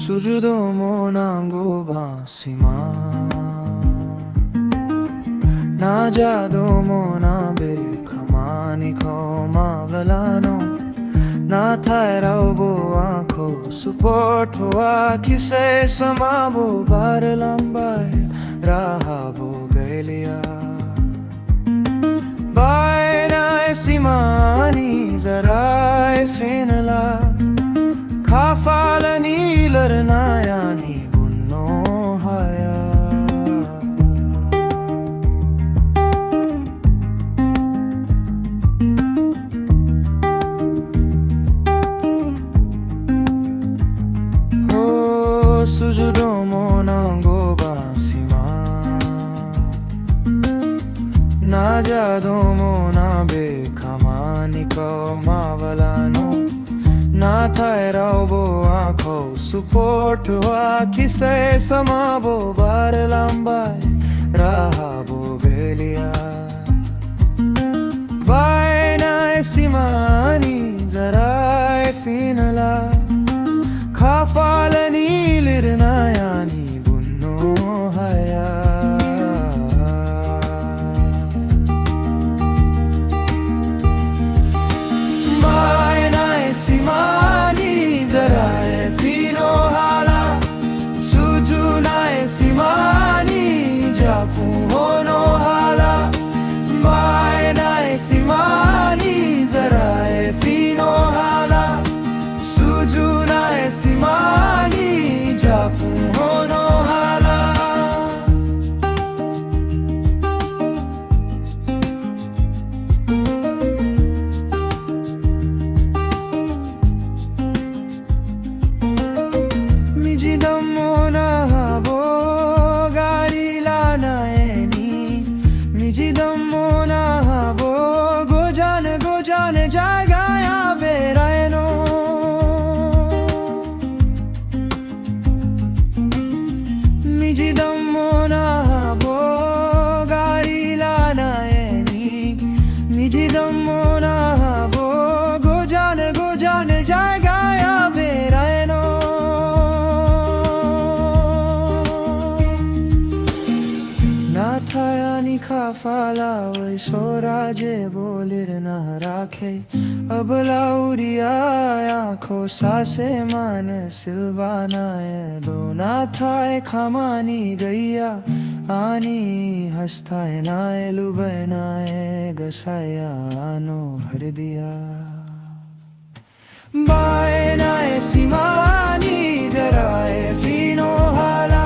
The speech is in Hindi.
수주도 모난고 바시마 나자도 모나베 가만히 거마블라노 ना थायराओ बो आँखों सुपोर्ट हुआ किसे समा बो बार लंबाए रहा बो गलिया बाय नाय सिमानी जराय फेनला खाफालनी लरना यानी बुन्नो हाया 수주도 모난고 바시마 나자도 모나베 가만히 거마블라노 ना थायराओ बो आँखों सुपोर्ट हुआ किसे समा बो बार लंबाए रहा बो गलिया बाय नाय सिमानी जराय फिनला खाफालनी लिरना यानी बुन्नो हाया बाय नाय सिमानी जराय फिनो हाला सुजु नाय सिमानी जाफू होनो हाला बाय नाय सिमानी जराय फिनो हाला सुजु नाय सिमानी जाफू होनो हाला 미지덤모나 하보 가리라나에니 미지덤모나 하보 고잔 자가야 베라에노 미지덤모나 하보 가리라나에니 미지덤모나 하보 고잔 자가야 베라에노 नाथायानी खाफाला वै सोराजे बोलिर न राखे अब लाउरिया आँखों सासे मान सिल्वानाए दो नाथाए खामानी गैया आनी हस्ताए नाए लुबनाए गसाया आनो हर दिया बाय नाए सिमानी जराए फिनो हाला